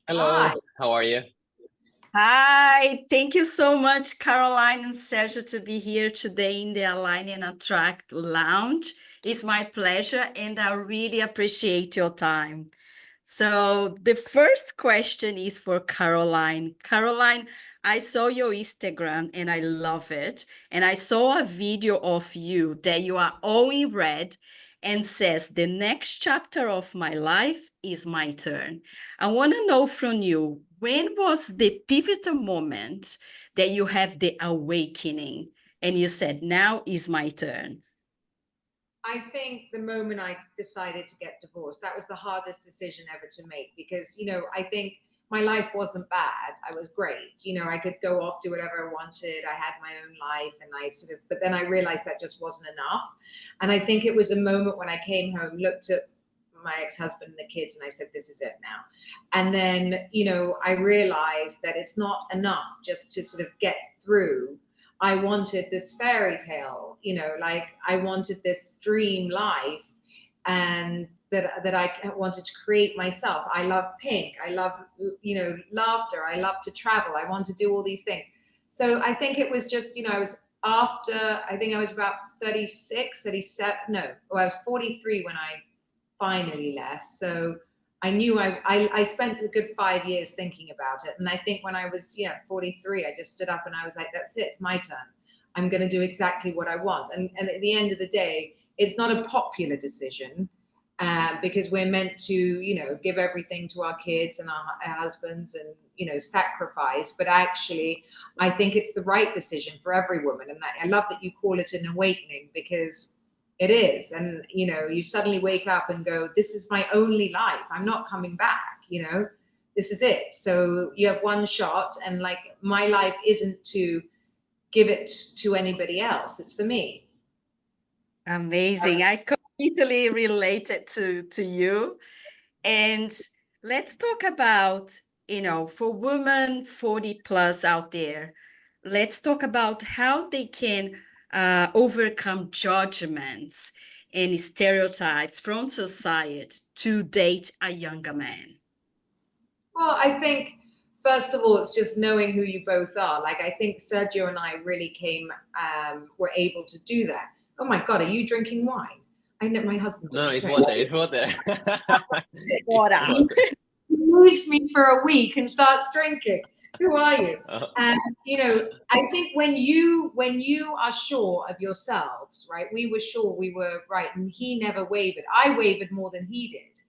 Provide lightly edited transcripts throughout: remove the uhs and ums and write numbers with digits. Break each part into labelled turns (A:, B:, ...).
A: Hello,
B: Hi.
A: how are you?
C: Hi, thank you so much, Caroline and Sergio, to be here today in the Align and Attract Lounge. It's my pleasure, and I really appreciate your time. So, the first question is for Caroline. Caroline, I saw your Instagram and I love it. And I saw a video of you that you are all in red and says, "The next chapter of my life is my turn." I want to know from you, when was the pivotal moment that you have the awakening and you said, "Now is my turn"?
B: I think the moment I decided to get divorced, that was the hardest decision ever to make because, I think my life wasn't bad. I was great. I could go off, do whatever I wanted. I had my own life and but then I realized that just wasn't enough. And I think it was a moment when I came home, looked at my ex-husband and the kids, and I said, this is it now. And then, I realized that it's not enough just to sort of get through. I wanted this fairy tale, like I wanted this dream life, and that I wanted to create myself. I love pink. I love, laughter. I love to travel. I want to do all these things. So I think it was just, I think I was about 36, 37. No, I was 43 when I finally left. So I knew I spent a good 5 years thinking about it. And I think when I was 43, I just stood up and I was like, that's it, it's my turn. I'm going to do exactly what I want. And at the end of the day, it's not a popular decision because we're meant to, give everything to our kids and our husbands and, sacrifice. But actually, I think it's the right decision for every woman. And I love that you call it an awakening because it is. And, you suddenly wake up and go, this is my only life. I'm not coming back, this is it. So you have one shot, and like my life isn't to give it to anybody else. It's for me.
C: Amazing. I completely related to you. And let's talk about, for women 40 plus out there, let's talk about how they can overcome judgments and stereotypes from society to date a younger man.
B: Well, I think, first of all, it's just knowing who you both are. Like, I think Sergio and I really were able to do that. Oh my God, are you drinking wine? I know my husband doesn't
A: No, it's
B: drink.
A: water, it's water.
C: Water.
A: It's water.
B: He leaves me for a week and starts drinking. Who are you? And I think when you are sure of yourselves, right? We were sure we were right, and he never wavered. I wavered more than he did.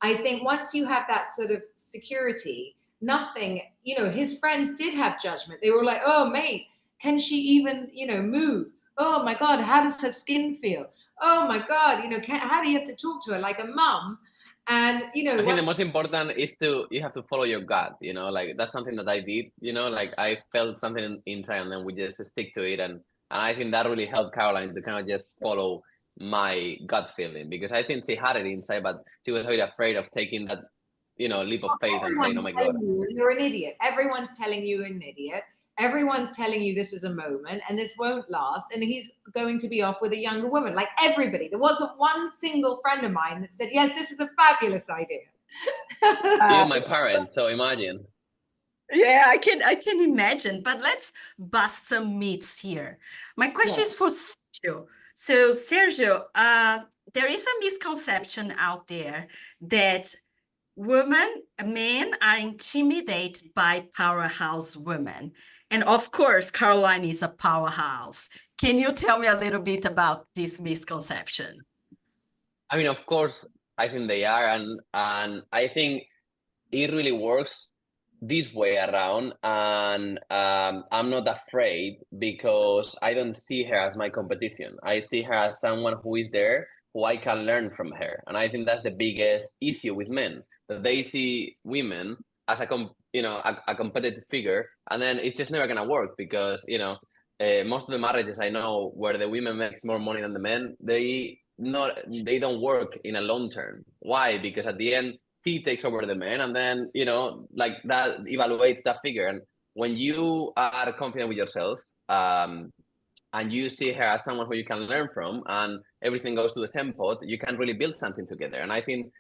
B: I think once you have that sort of security, nothing, his friends did have judgment. They were like, oh, mate, can she even, move? Oh my God, how does her skin feel? Oh my God, how do you have to talk to her like a mum? And,
A: I think the most important is you have to follow your gut, like that's something that I did, like I felt something inside and then we just stick to it. And I think that really helped Caroline to kind of just follow my gut feeling because I think she had it inside, but she was very afraid of taking that, leap of faith and saying, oh my God.
B: You're an idiot. Everyone's telling you an idiot. Everyone's telling you this is a moment and this won't last. And he's going to be off with a younger woman. Like everybody. There wasn't one single friend of mine that said, yes, this is a fabulous idea.
A: Even my parents, so imagine.
C: Yeah, I can imagine. But let's bust some myths here. My question is for Sergio. So, Sergio, there is a misconception out there that men are intimidated by powerhouse women. And of course, Caroline is a powerhouse. Can you tell me a little bit about this misconception?
A: I mean, of course, I think they are, and I think it really works this way around. And I'm not afraid because I don't see her as my competition. I see her as someone who is there, who I can learn from her. And I think that's the biggest issue with men, that they see women as a competitive figure, and then it's just never gonna work because most of the marriages I know where the women makes more money than the men, they don't work in a long term. Why? Because at the end she takes over the man, and then like that evaluates that figure. And when you are confident with yourself, and you see her as someone who you can learn from, and everything goes to the same pot, you can really build something together. And I think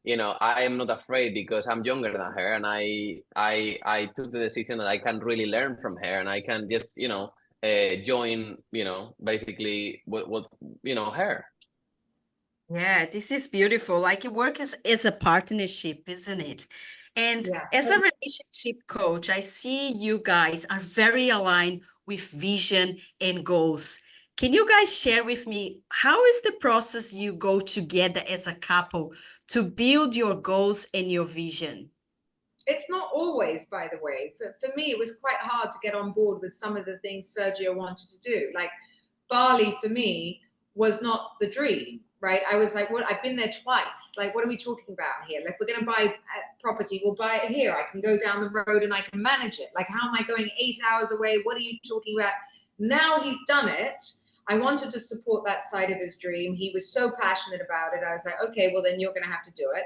A: I am not afraid because I'm younger than her, and I took the decision that I can really learn from her, and I can just join basically what her.
C: Yeah, this is beautiful. Like it works as a partnership, isn't it? And
B: Yeah.
C: as a relationship coach, I see you guys are very aligned with vision and goals. Can you guys share with me how is the process you go together as a couple to build your goals and your vision?
B: It's not always, by the way. For me, it was quite hard to get on board with some of the things Sergio wanted to do. Like Bali for me was not the dream, right? I was like, what? I've been there twice. Like, what are we talking about here? Like, if we're going to buy property, we'll buy it here. I can go down the road and I can manage it. Like, how am I going 8 hours away? What are you talking about? Now he's done it. I wanted to support that side of his dream. He was so passionate about it. I was like, okay, well, then you're going to have to do it.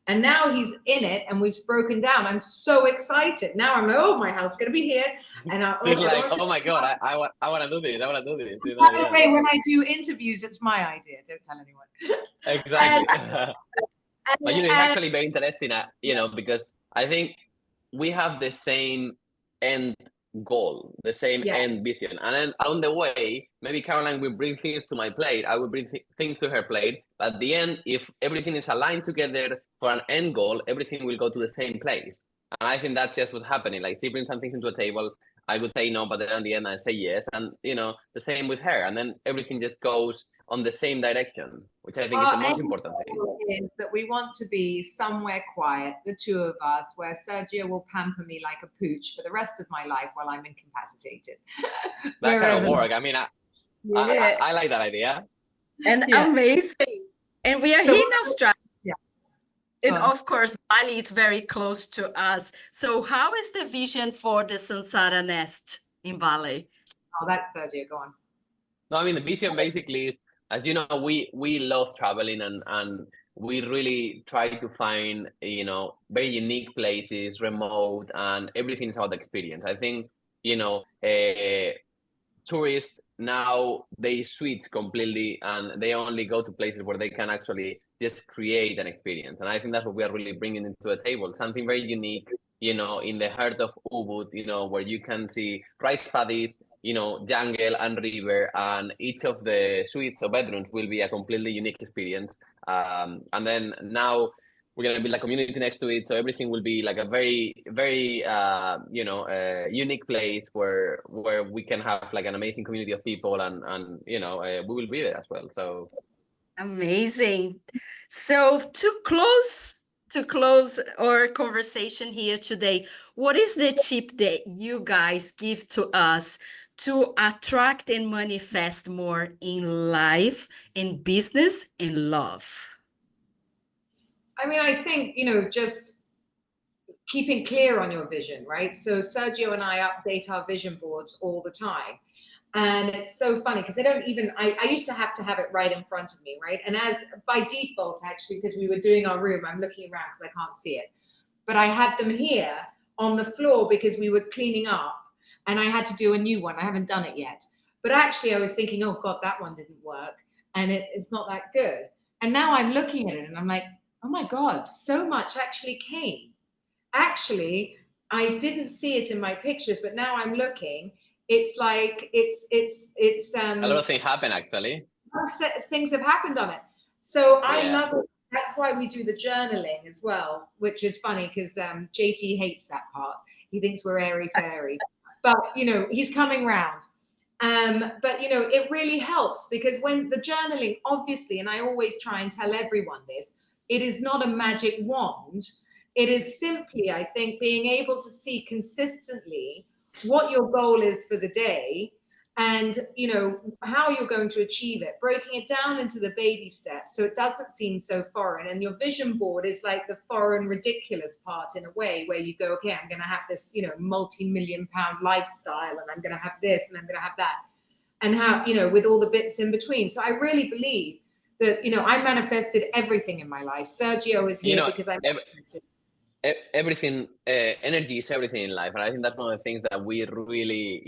B: And now he's in it and we've broken down. I'm so excited. Now I'm like, oh, my house is going to be here. And
A: Oh my God, I want to do this. I want to do this.
B: By the way, when I do interviews, it's my idea. Don't tell anyone.
A: Exactly. But it's actually very interesting, because I think we have the same end goal, the same end vision. And then on the way, maybe Caroline will bring things to my plate. I will bring things to her plate. But at the end, if everything is aligned together for an end goal, everything will go to the same place. And I think that's just what's happening. Like she brings something to a table, I would say no, but then at the end I say yes. And, the same with her. And then everything just goes on the same direction, which I think is the most important thing.
B: Is that we want to be somewhere quiet, the two of us, where Sergio will pamper me like a pooch for the rest of my life while I'm incapacitated.
A: That kind of work. I mean, I like that idea.
C: And amazing. And we are here in Australia. And of course, Bali is very close to us. So how is the vision for the Sansara Nest in Bali?
B: Oh, that's Sergio. Go on.
A: No, I mean, the vision basically is, as you know, we love traveling and we really try to find, very unique places, remote, and everything is about the experience. I think, tourists now, they switch completely and they only go to places where they can actually just create an experience. And I think that's what we are really bringing into the table, something very unique, in the heart of Ubud, where you can see rice paddies, jungle and river, and each of the suites or bedrooms will be a completely unique experience. And then now we're going to build a community next to it, so everything will be like a very, very unique place where we can have like an amazing community of people, and we will be there as well. So
C: amazing. So to close our conversation here today, what is the tip that you guys give to us to attract and manifest more in life, in business, and love?
B: I mean, I think, just keeping clear on your vision, right? So Sergio and I update our vision boards all the time. And it's so funny because I used to have it right in front of me, right? And as by default, actually, because we were doing our room, I'm looking around because I can't see it. But I had them here on the floor because we were cleaning up and I had to do a new one. I haven't done it yet. But actually I was thinking, oh God, that one didn't work. And it's not that good. And now I'm looking at it and I'm like, oh my God, so much actually came. Actually, I didn't see it in my pictures, but now I'm looking. It's like it's
A: a lot of things happen actually.
B: Things have happened on it. So I love it. That's why we do the journaling as well, which is funny because JT hates that part. He thinks we're airy fairy, but he's coming round. But it really helps because when the journaling, obviously, and I always try and tell everyone this, it is not a magic wand. It is simply, I think, being able to see consistently what your goal is for the day and, how you're going to achieve it, breaking it down into the baby steps so it doesn't seem so foreign. And your vision board is like the foreign, ridiculous part in a way where you go, okay, I'm going to have this, multi-million-pound lifestyle and I'm going to have this and I'm going to have that. And how, with all the bits in between. So I really believe that, I manifested everything in my life. Sergio is here because I manifested
A: everything. Energy is everything in life, and I think that's one of the things that we really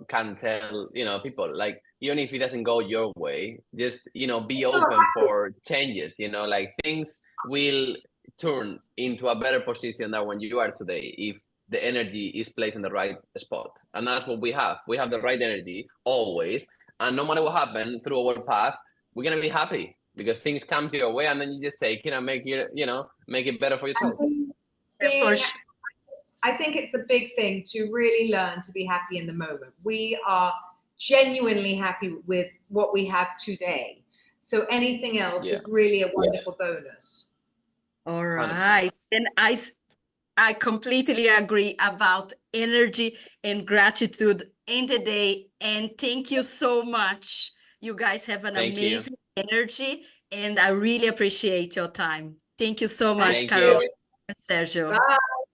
A: can tell people, like, even if it doesn't go your way, just be open for changes. Like, things will turn into a better position than when you are today if the energy is placed in the right spot. And that's what we have. We have the right energy always. And no matter what happens through our path, we're going to be happy because things come to your way, and then you just take it and make it, make it better for yourself.
B: I think it's a big thing to really learn to be happy in the moment. We are genuinely happy with what we have today. So anything else is really a wonderful bonus.
C: All right. 100%. And I completely agree about energy and gratitude in the day. And thank you so much. You guys have an amazing energy, and I really appreciate your time. Thank you so much, Caroline and Sergio.
B: Bye.